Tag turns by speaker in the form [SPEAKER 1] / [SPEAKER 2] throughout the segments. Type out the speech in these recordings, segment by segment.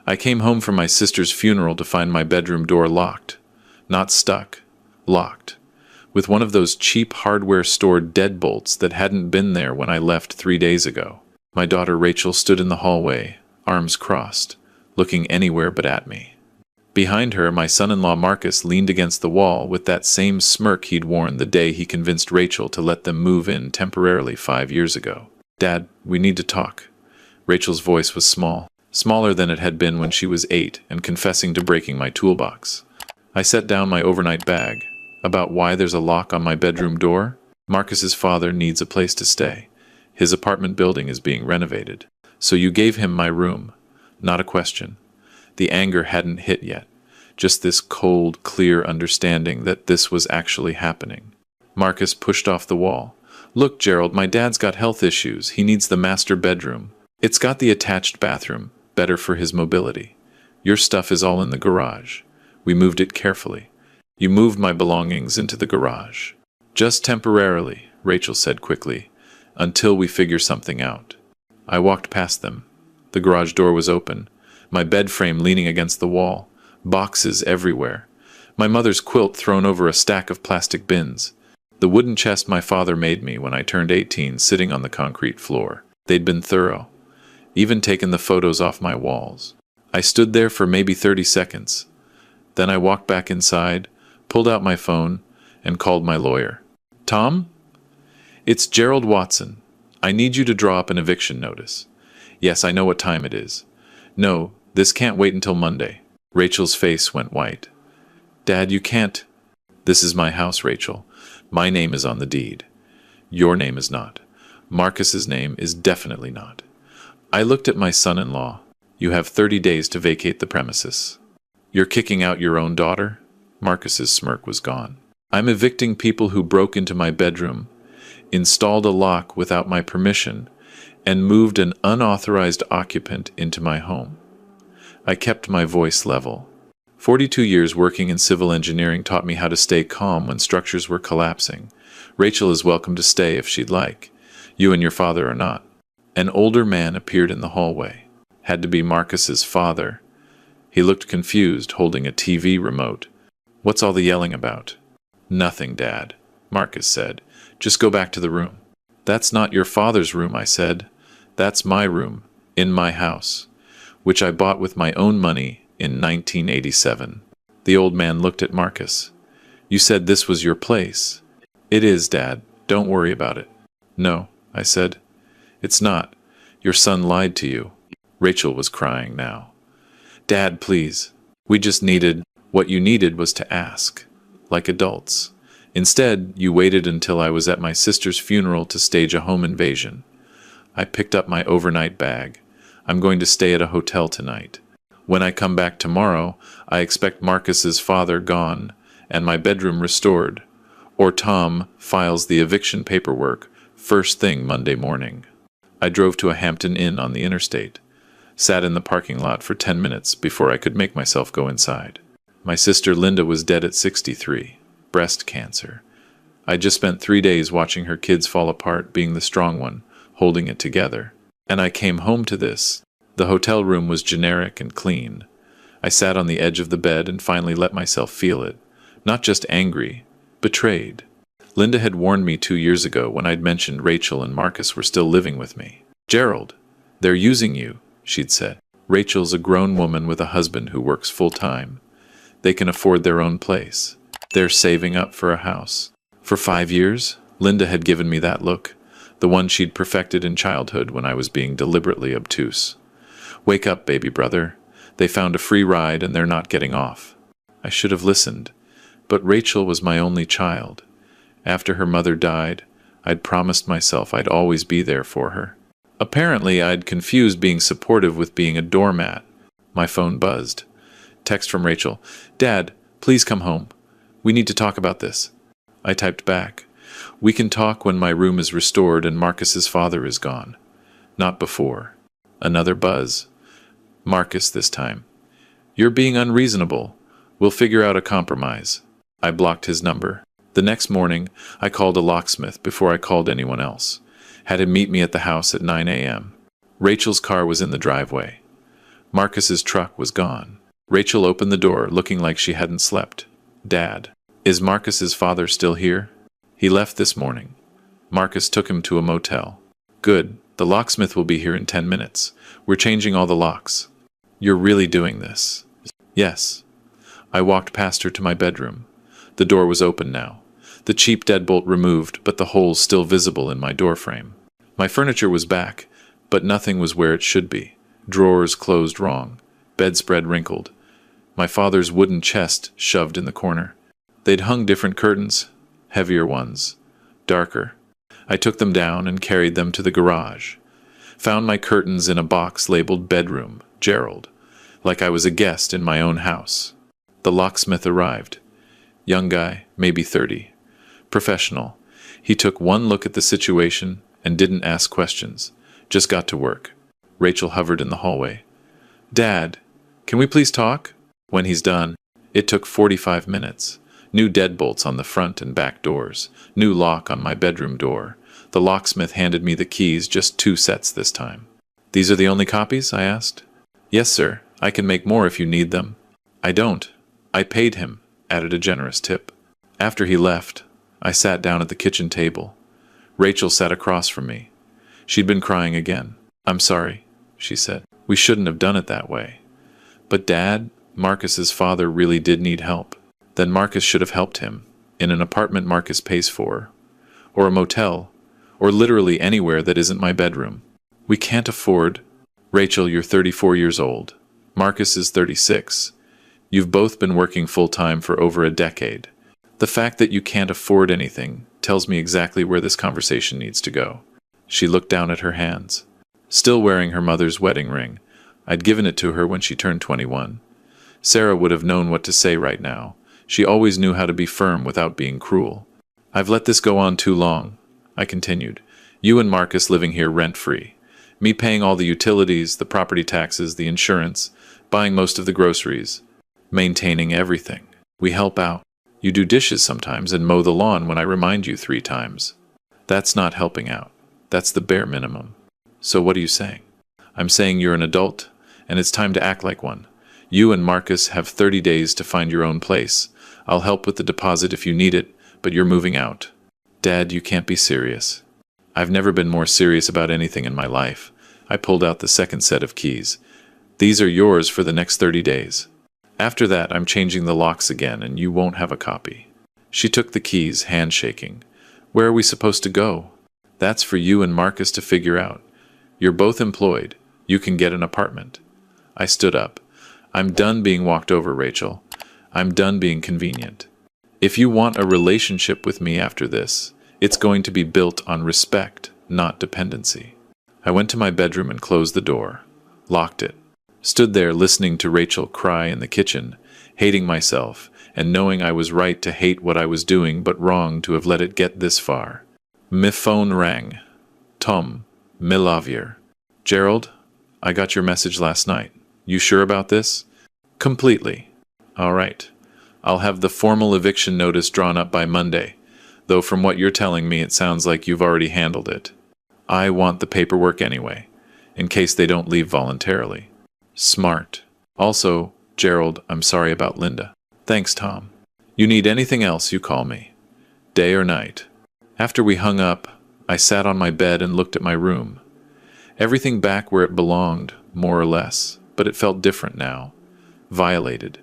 [SPEAKER 1] I came home from my sister's funeral to find my bedroom door locked. Not stuck. Locked. With one of those cheap hardware store deadbolts that hadn't been there when I left 3 days ago. My daughter Rachel stood in the hallway, arms crossed, looking anywhere but at me. Behind her, my son-in-law Marcus leaned against the wall with that same smirk he'd worn the day he convinced Rachel to let them move in temporarily 5 years ago. "Dad, we need to talk." Rachel's voice was small, smaller than it had been when she was 8 and confessing to breaking my toolbox. I set down my overnight bag. About why there's a lock on my bedroom door? Marcus's father needs a place to stay. His apartment building is being renovated. So you gave him my room. Not a question. The anger hadn't hit yet. Just this cold, clear understanding that this was actually happening. Marcus pushed off the wall. "Look, Gerald, my dad's got health issues. He needs the master bedroom. It's got the attached bathroom, better for his mobility. Your stuff is all in the garage. We moved it carefully. You moved my belongings into the garage." "Just temporarily," Rachel said quickly, "until we figure something out." I walked past them. The garage door was open, my bed frame leaning against the wall, boxes everywhere, my mother's quilt thrown over a stack of plastic bins, the wooden chest my father made me when I turned 18 sitting on the concrete floor. They'd been thorough, even taken the photos off my walls. I stood there for maybe 30 seconds. Then I walked back inside, pulled out my phone, and called my lawyer. "Tom? It's Gerald Watson. I need you to draw up an eviction notice." "Yes, I know what time it is." "No, this can't wait until Monday." Rachel's face went white. "Dad, you can't." "This is my house, Rachel. My name is on the deed. Your name is not. Marcus's name is definitely not." I looked at my son-in-law. "You have 30 days to vacate the premises." "You're kicking out your own daughter?" Marcus's smirk was gone. "I'm evicting people who broke into my bedroom, installed a lock without my permission, and moved an unauthorized occupant into my home." I kept my voice level. 42 years working in civil engineering taught me how to stay calm when structures were collapsing. "Rachel is welcome to stay if she'd like. You and your father are not." An older man appeared in the hallway. Had to be Marcus's father. He looked confused, holding a TV remote. "What's all the yelling about?" "Nothing, Dad," Marcus said. "Just go back to the room." "That's not your father's room," I said. "That's my room, in my house, which I bought with my own money in 1987. The old man looked at Marcus. "You said this was your place." "It is, Dad. Don't worry about it." "No," I said. "It's not. Your son lied to you." Rachel was crying now. "Dad, please. We just needed—" "What you needed was to ask, like adults. Instead, you waited until I was at my sister's funeral to stage a home invasion." I picked up my overnight bag. "I'm going to stay at a hotel tonight. When I come back tomorrow, I expect Marcus's father gone and my bedroom restored, or Tom files the eviction paperwork first thing Monday morning." I drove to a Hampton Inn on the interstate, sat in the parking lot for 10 minutes before I could make myself go inside. My sister Linda was dead at 63, breast cancer. I'd just spent 3 days watching her kids fall apart, being the strong one, holding it together. And I came home to this. The hotel room was generic and clean. I sat on the edge of the bed and finally let myself feel it. Not just angry, betrayed. Linda had warned me 2 years ago when I'd mentioned Rachel and Marcus were still living with me. "Gerald, they're using you," she'd said. "Rachel's a grown woman with a husband who works full-time. They can afford their own place. They're saving up for a house." For 5 years, Linda had given me that look, the one she'd perfected in childhood when I was being deliberately obtuse. "Wake up, baby brother. They found a free ride and they're not getting off." I should have listened, but Rachel was my only child. After her mother died, I'd promised myself I'd always be there for her. Apparently, I'd confused being supportive with being a doormat. My phone buzzed. Text from Rachel. "Dad, please come home. We need to talk about this." I typed back. "We can talk when my room is restored and Marcus's father is gone. Not before." Another buzz. Marcus this time. "You're being unreasonable. We'll figure out a compromise." I blocked his number. The next morning, I called a locksmith before I called anyone else. Had him meet me at the house at 9 a.m. Rachel's car was in the driveway. Marcus's truck was gone. Rachel opened the door, looking like she hadn't slept. Dad, is Marcus's father still here? He left this morning. Marcus took him to a motel. Good. The locksmith will be here in 10 minutes. We're changing all the locks. You're really doing this? Yes. I walked past her to my bedroom. The door was open now. The cheap deadbolt removed, but the holes still visible in my doorframe. My furniture was back, but nothing was where it should be. Drawers closed wrong. Bedspread wrinkled. My father's wooden chest shoved in the corner. They'd hung different curtains, heavier ones, darker. I took them down and carried them to the garage. Found my curtains in a box labeled bedroom, Gerald, like I was a guest in my own house. The locksmith arrived. Young guy, maybe 30. Professional. He took one look at the situation and didn't ask questions. Just got to work. Rachel hovered in the hallway. Dad, can we please talk? When he's done, it took 45 minutes. New deadbolts on the front and back doors. New lock on my bedroom door. The locksmith handed me the keys, just 2 sets this time. These are the only copies? I asked. Yes, sir. I can make more if you need them. I don't. I paid him, added a generous tip. After he left, I sat down at the kitchen table. Rachel sat across from me. She'd been crying again. I'm sorry, she said. We shouldn't have done it that way. But Dad, Marcus's father really did need help. Then Marcus should have helped him, in an apartment Marcus pays for, or a motel, or literally anywhere that isn't my bedroom. We can't afford. Rachel, you're 34 years old. Marcus is 36. You've both been working full-time for over a decade. The fact that you can't afford anything tells me exactly where this conversation needs to go. She looked down at her hands. Still wearing her mother's wedding ring. I'd given it to her when she turned 21. Sarah would have known what to say right now. She always knew how to be firm without being cruel. I've let this go on too long, I continued. You and Marcus living here rent-free. Me paying all the utilities, the property taxes, the insurance, buying most of the groceries, maintaining everything. We help out. You do dishes sometimes and mow the lawn when I remind you 3 times. That's not helping out. That's the bare minimum. So what are you saying? I'm saying you're an adult, and it's time to act like one. You and Marcus have 30 days to find your own place. I'll help with the deposit if you need it, but you're moving out. Dad, you can't be serious. I've never been more serious about anything in my life. I pulled out the second set of keys. These are yours for the next 30 days. After that, I'm changing the locks again, and you won't have a copy. She took the keys, handshaking. Where are we supposed to go? That's for you and Marcus to figure out. You're both employed. You can get an apartment. I stood up. I'm done being walked over, Rachel. I'm done being convenient. If you want a relationship with me after this, it's going to be built on respect, not dependency. I went to my bedroom and closed the door, locked it. Stood there listening to Rachel cry in the kitchen, hating myself, and knowing I was right to hate what I was doing but wrong to have let it get this far. My phone rang. Tom, me lavier. Gerald, I got your message last night. You sure about this? Completely. All right. I'll have the formal eviction notice drawn up by Monday, though from what you're telling me it sounds like you've already handled it. I want the paperwork anyway, in case they don't leave voluntarily. Smart. Also, Gerald, I'm sorry about Linda. Thanks, Tom. You need anything else, you call me. Day or night. After we hung up, I sat on my bed and looked at my room. Everything back where it belonged, more or less, but it felt different now. Violated.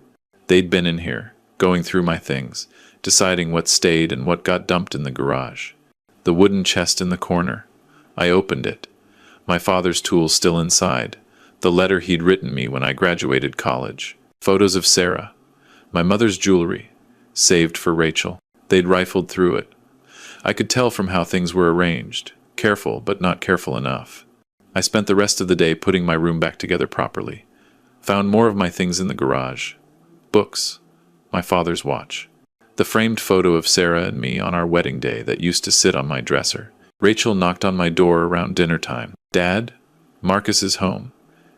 [SPEAKER 1] They'd been in here, going through my things, deciding what stayed and what got dumped in the garage. The wooden chest in the corner. I opened it. My father's tools still inside. The letter he'd written me when I graduated college. Photos of Sarah. My mother's jewelry. Saved for Rachel. They'd rifled through it. I could tell from how things were arranged. Careful, but not careful enough. I spent the rest of the day putting my room back together properly. Found more of my things in the garage. Books. My father's watch. The framed photo of Sarah and me on our wedding day that used to sit on my dresser. Rachel knocked on my door around dinner time. Dad, Marcus is home.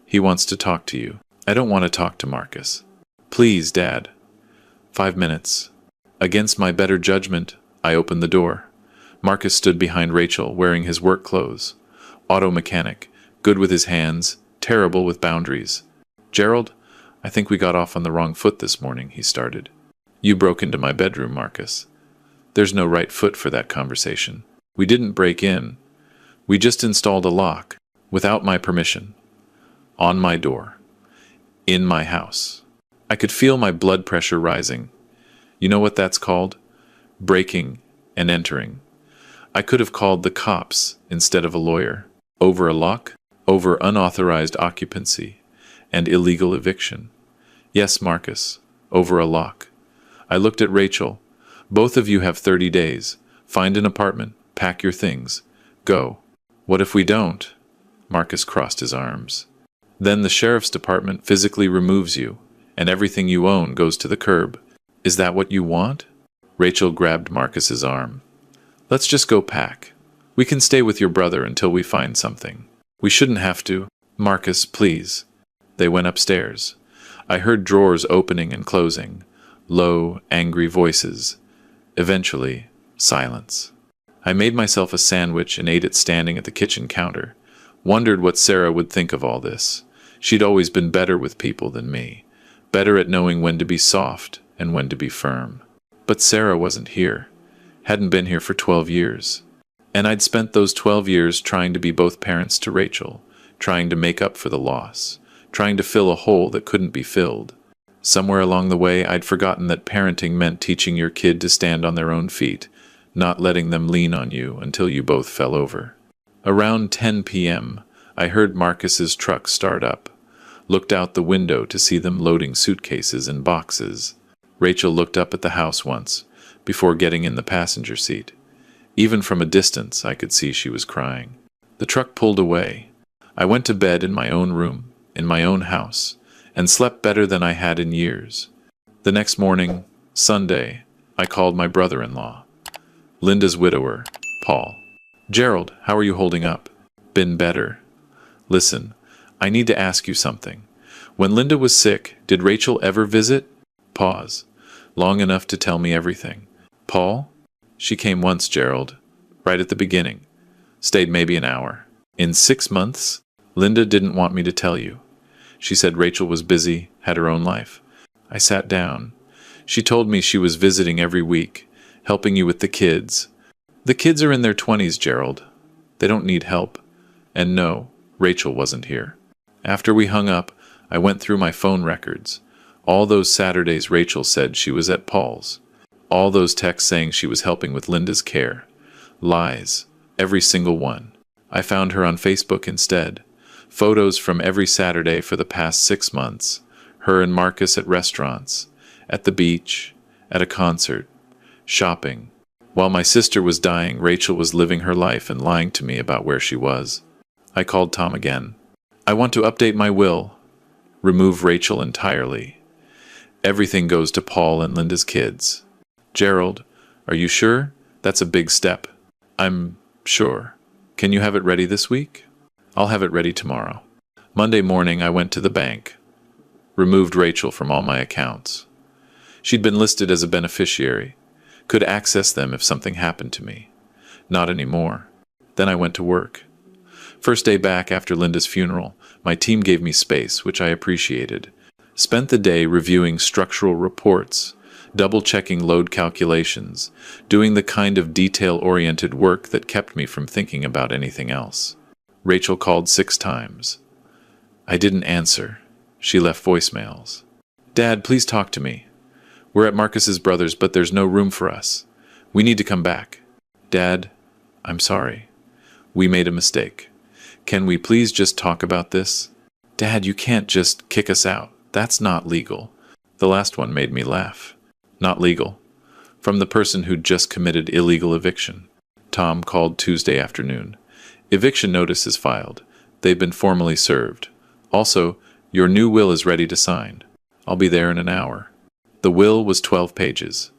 [SPEAKER 1] He wants to talk to you. I don't want to talk to Marcus. Please, Dad. 5 minutes. Against my better judgment, I opened the door. Marcus stood behind Rachel, wearing his work clothes. Auto mechanic, good with his hands, terrible with boundaries. Gerald, I think we got off on the wrong foot this morning, he started. You broke into my bedroom, Marcus. There's no right foot for that conversation. We didn't break in. We just installed a lock, without my permission, on my door, in my house. I could feel my blood pressure rising. You know what that's called? Breaking and entering. I could have called the cops instead of a lawyer. Over a lock, over unauthorized occupancy, and illegal eviction. Yes, Marcus, over a lock. I looked at Rachel. Both of you have 30 days. Find an apartment, pack your things, go. What if we don't? Marcus crossed his arms. Then the sheriff's department physically removes you, and everything you own goes to the curb. Is that what you want? Rachel grabbed Marcus's arm. Let's just go pack. We can stay with your brother until we find something. We shouldn't have to. Marcus, please. They went upstairs. I heard drawers opening and closing, low, angry voices. Eventually, silence. I made myself a sandwich and ate it standing at the kitchen counter. Wondered what Sarah would think of all this. She'd always been better with people than me, better at knowing when to be soft and when to be firm. But Sarah wasn't here, hadn't been here for 12 years. And I'd spent those 12 years trying to be both parents to Rachel, trying to make up for the loss, trying to fill a hole that couldn't be filled. Somewhere along the way, I'd forgotten that parenting meant teaching your kid to stand on their own feet, not letting them lean on you until you both fell over. Around 10 p.m., I heard Marcus's truck start up, looked out the window to see them loading suitcases and boxes. Rachel looked up at the house once, before getting in the passenger seat. Even from a distance, I could see she was crying. The truck pulled away. I went to bed in my own room, in my own house, and slept better than I had in years. The next morning, Sunday, I called my brother-in-law, Linda's widower, Paul. Gerald, how are you holding up? Been better. Listen, I need to ask you something. When Linda was sick, did Rachel ever visit? Pause. Long enough to tell me everything. Paul? She came once, Gerald. Right at the beginning. Stayed maybe an hour. In 6 months? Linda didn't want me to tell you. She said Rachel was busy, had her own life. I sat down. She told me she was visiting every week, helping you with the kids. The kids are in their 20s, Gerald. They don't need help. And no, Rachel wasn't here. After we hung up, I went through my phone records. All those Saturdays Rachel said she was at Paul's. All those texts saying she was helping with Linda's care. Lies. Every single one. I found her on Facebook instead. Photos from every Saturday for the past 6 months. Her and Marcus at restaurants, at the beach, at a concert, shopping. While my sister was dying, Rachel was living her life and lying to me about where she was. I called Tom again. I want to update my will. Remove Rachel entirely. Everything goes to Paul and Linda's kids. Gerald, are you sure? That's a big step. I'm sure. Can you have it ready this week? I'll have it ready tomorrow. Monday morning I went to the bank. Removed Rachel from all my accounts. She'd been listed as a beneficiary. Could access them if something happened to me. Not anymore. Then I went to work. First day back after Linda's funeral, my team gave me space, which I appreciated. Spent the day reviewing structural reports, double-checking load calculations, doing the kind of detail-oriented work that kept me from thinking about anything else. Rachel called 6 times. I didn't answer. She left voicemails. Dad, please talk to me. We're at Marcus's brother's, but there's no room for us. We need to come back. Dad, I'm sorry. We made a mistake. Can we please just talk about this? Dad, you can't just kick us out. That's not legal. The last one made me laugh. Not legal. From the person who'd just committed illegal eviction. Tom called Tuesday afternoon. Eviction notice is filed. They've been formally served. Also, your new will is ready to sign. I'll be there in an hour. The will was 12 pages.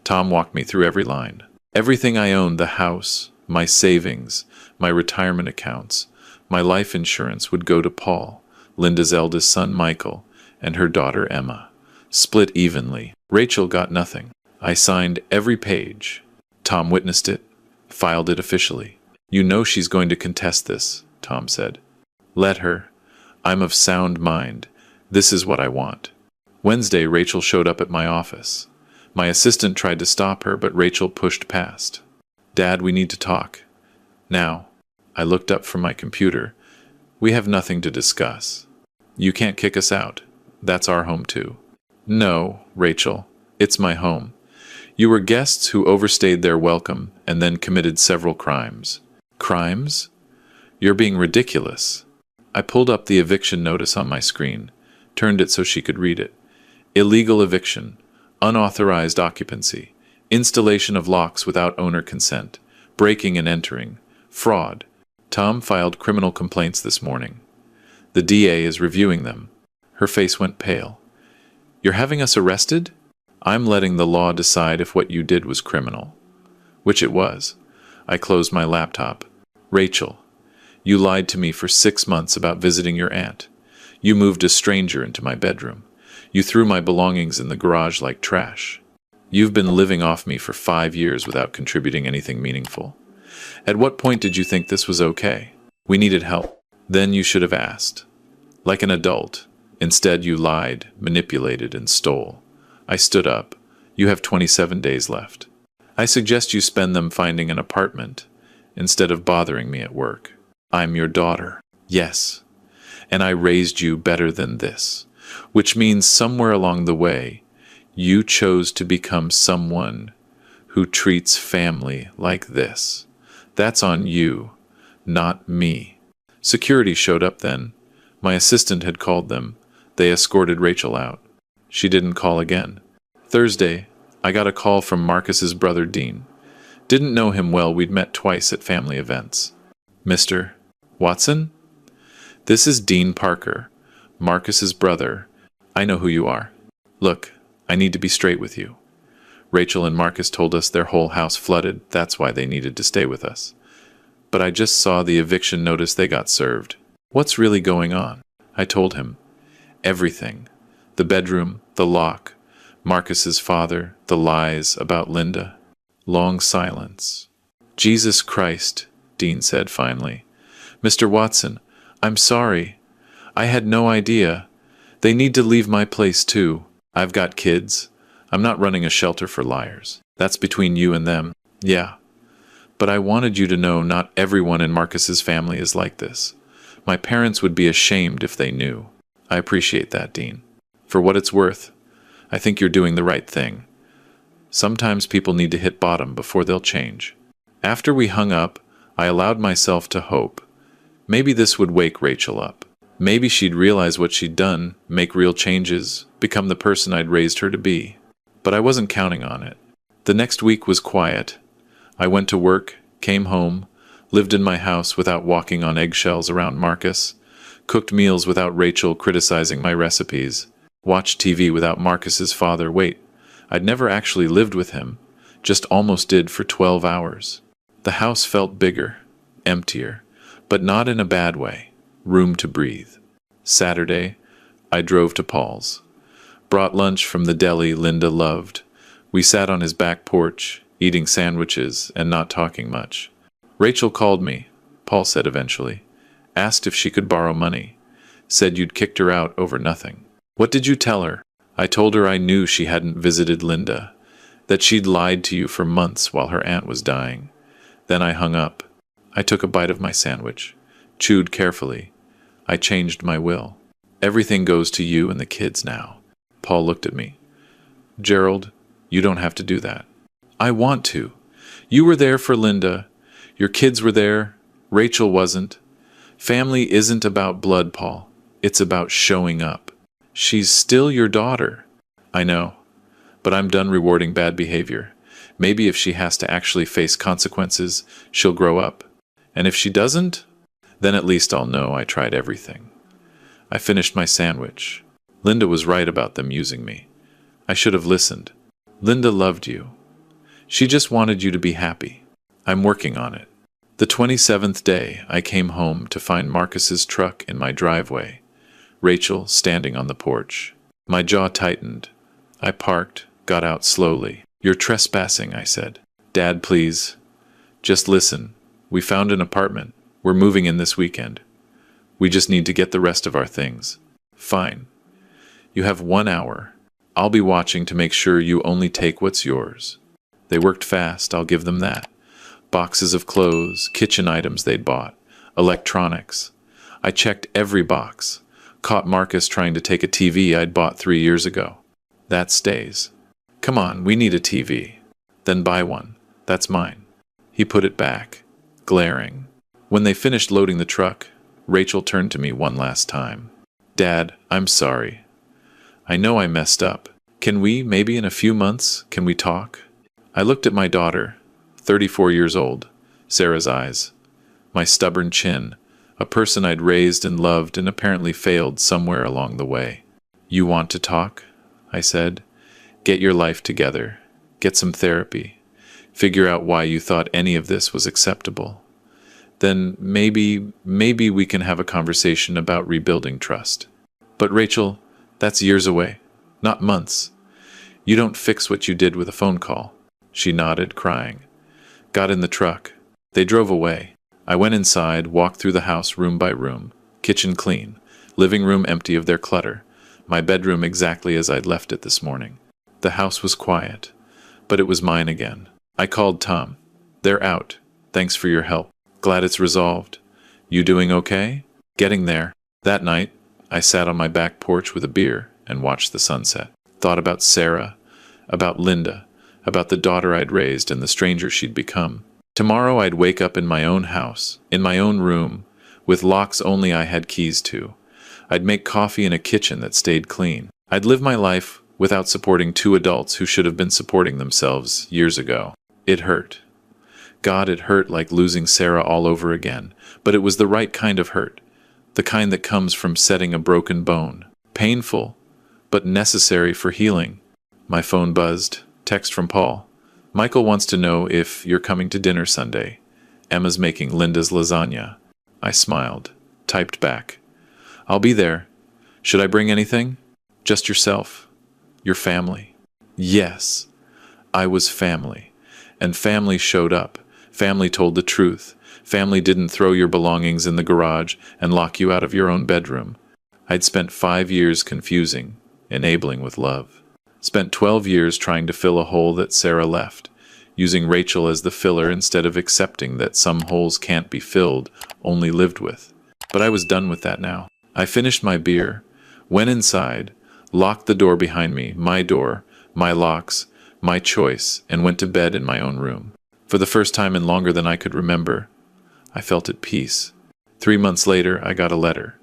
[SPEAKER 1] Tom walked me through every line. Everything I owned, the house, my savings, my retirement accounts, my life insurance would go to Paul, Linda's eldest son Michael, and her daughter Emma. Split evenly. Rachel got nothing. I signed every page. Tom witnessed it, filed it officially. You know she's going to contest this, Tom said. Let her. I'm of sound mind. This is what I want. Wednesday, Rachel showed up at my office. My assistant tried to stop her, but Rachel pushed past. Dad, we need to talk. Now. I looked up from my computer. We have nothing to discuss. You can't kick us out. That's our home too. No, Rachel. It's my home. You were guests who overstayed their welcome and then committed several crimes. Crimes? You're being ridiculous. I pulled up the eviction notice on my screen, turned it so she could read it. Illegal eviction, unauthorized occupancy, installation of locks without owner consent, breaking and entering, fraud. Tom filed criminal complaints this morning. The DA is reviewing them. Her face went pale. You're having us arrested? I'm letting the law decide if what you did was criminal. Which it was. I closed my laptop. Rachel, you lied to me for 6 months about visiting your aunt. You moved a stranger into my bedroom. You threw my belongings in the garage like trash. You've been living off me for 5 years without contributing anything meaningful. At what point did you think this was okay? We needed help. Then you should have asked. Like an adult. Instead, you lied, manipulated, and stole. I stood up. You have 27 days left. I suggest you spend them finding an apartment, instead of bothering me at work. I'm your daughter. Yes. And I raised you better than this. Which means somewhere along the way, you chose to become someone who treats family like this. That's on you, not me. Security showed up then. My assistant had called them. They escorted Rachel out. She didn't call again. Thursday, I got a call from Marcus's brother Dean. Didn't know him well, we'd met twice at family events. Mr. Watson? This is Dean Parker, Marcus's brother. I know who you are. Look, I need to be straight with you. Rachel and Marcus told us their whole house flooded, that's why they needed to stay with us. But I just saw the eviction notice they got served. What's really going on? I told him. Everything. The bedroom, the lock, Marcus's father, the lies about Linda. Long silence. Jesus Christ, Dean said finally. Mr. Watson, I'm sorry. I had no idea. They need to leave my place too. I've got kids. I'm not running a shelter for liars. That's between you and them. Yeah. But I wanted you to know not everyone in Marcus's family is like this. My parents would be ashamed if they knew. I appreciate that, Dean. For what it's worth, I think you're doing the right thing. Sometimes people need to hit bottom before they'll change. After we hung up, I allowed myself to hope. Maybe this would wake Rachel up. Maybe she'd realize what she'd done, make real changes, become the person I'd raised her to be. But I wasn't counting on it. The next week was quiet. I went to work, came home, lived in my house without walking on eggshells around Marcus, cooked meals without Rachel criticizing my recipes, watched TV without Marcus's father. Wait, I'd never actually lived with him, just almost did for 12 hours. The house felt bigger, emptier, but not in a bad way. Room to breathe. Saturday, I drove to Paul's. Brought lunch from the deli Linda loved. We sat on his back porch, eating sandwiches and not talking much. Rachel called me, Paul said eventually. Asked if she could borrow money. Said you'd kicked her out over nothing. What did you tell her? I told her I knew she hadn't visited Linda, that she'd lied to you for months while her aunt was dying. Then I hung up. I took a bite of my sandwich, chewed carefully. I changed my will. Everything goes to you and the kids now. Paul looked at me. Gerald, you don't have to do that. I want to. You were there for Linda. Your kids were there. Rachel wasn't. Family isn't about blood, Paul. It's about showing up. She's still your daughter. I know. But I'm done rewarding bad behavior. Maybe if she has to actually face consequences, she'll grow up. And if she doesn't, then at least I'll know I tried everything. I finished my sandwich. Linda was right about them using me. I should have listened. Linda loved you. She just wanted you to be happy. I'm working on it. The 27th day, I came home to find Marcus's truck in my driveway. Rachel standing on the porch. My jaw tightened. I parked, got out slowly. You're trespassing, I said. Dad, please. Just listen. We found an apartment. We're moving in this weekend. We just need to get the rest of our things. Fine. You have 1 hour. I'll be watching to make sure you only take what's yours. They worked fast, I'll give them that. Boxes of clothes, kitchen items they'd bought, electronics. I checked every box. Caught Marcus trying to take a TV I'd bought 3 years ago. That stays. Come on, we need a TV. Then buy one. That's mine. He put it back, glaring. When they finished loading the truck, Rachel turned to me one last time. Dad, I'm sorry. I know I messed up. Can we, maybe in a few months, can we talk? I looked at my daughter, 34 years old, Sarah's eyes. My stubborn chin, a person I'd raised and loved and apparently failed somewhere along the way. You want to talk? I said. Get your life together. Get some therapy. Figure out why you thought any of this was acceptable. Then maybe we can have a conversation about rebuilding trust. But Rachel, that's years away, not months. You don't fix what you did with a phone call. She nodded, crying. Got in the truck. They drove away. I went inside, walked through the house room by room, kitchen clean, living room empty of their clutter, my bedroom exactly as I'd left it this morning. The house was quiet, but it was mine again. I called Tom. They're out. Thanks for your help. Glad it's resolved. You doing okay? Getting there. That night, I sat on my back porch with a beer and watched the sunset. Thought about Sarah, about Linda, about the daughter I'd raised and the stranger she'd become. Tomorrow I'd wake up in my own house, in my own room, with locks only I had keys to. I'd make coffee in a kitchen that stayed clean. I'd live my life without supporting two adults who should have been supporting themselves years ago. It hurt. God, it hurt like losing Sarah all over again, but it was the right kind of hurt, the kind that comes from setting a broken bone. Painful, but necessary for healing. My phone buzzed. Text from Paul. Michael wants to know if you're coming to dinner Sunday. Emma's making Linda's lasagna. I smiled. Typed back. I'll be there. Should I bring anything? Just yourself. Your family. Yes, I was family. And family showed up. Family told the truth. Family didn't throw your belongings in the garage and lock you out of your own bedroom. I'd spent 5 years confusing, enabling with love. Spent 12 years trying to fill a hole that Sarah left, using Rachel as the filler instead of accepting that some holes can't be filled, only lived with. But I was done with that now. I finished my beer, went inside, locked the door behind me, my door, my locks, my choice, and went to bed in my own room. For the first time in longer than I could remember, I felt at peace. 3 months later, I got a letter.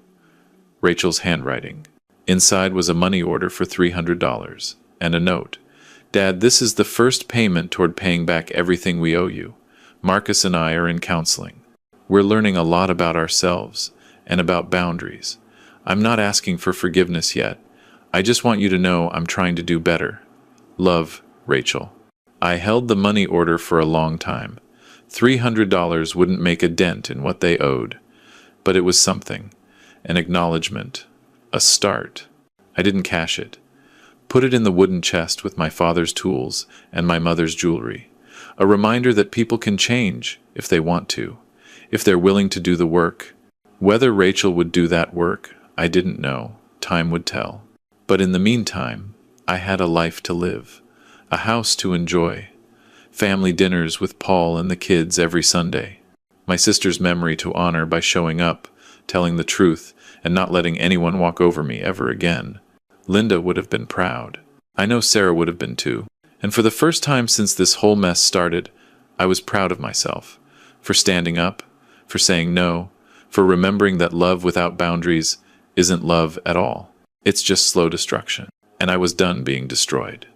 [SPEAKER 1] Rachel's handwriting. Inside was a money order for $300 and a note. Dad, this is the first payment toward paying back everything we owe you. Marcus and I are in counseling. We're learning a lot about ourselves and about boundaries. I'm not asking for forgiveness yet. I just want you to know I'm trying to do better. Love, Rachel. I held the money order for a long time. $300 wouldn't make a dent in what they owed, but it was something, an acknowledgement, a start. I didn't cash it. Put it in the wooden chest with my father's tools and my mother's jewelry. A reminder that people can change if they want to, if they're willing to do the work. Whether Rachel would do that work, I didn't know. Time would tell. But in the meantime, I had a life to live, a house to enjoy, family dinners with Paul and the kids every Sunday, my sister's memory to honor by showing up, telling the truth, and not letting anyone walk over me ever again. Linda would have been proud. I know Sarah would have been too. And for the first time since this whole mess started, I was proud of myself. For standing up, for saying no, for remembering that love without boundaries isn't love at all. It's just slow destruction. And I was done being destroyed.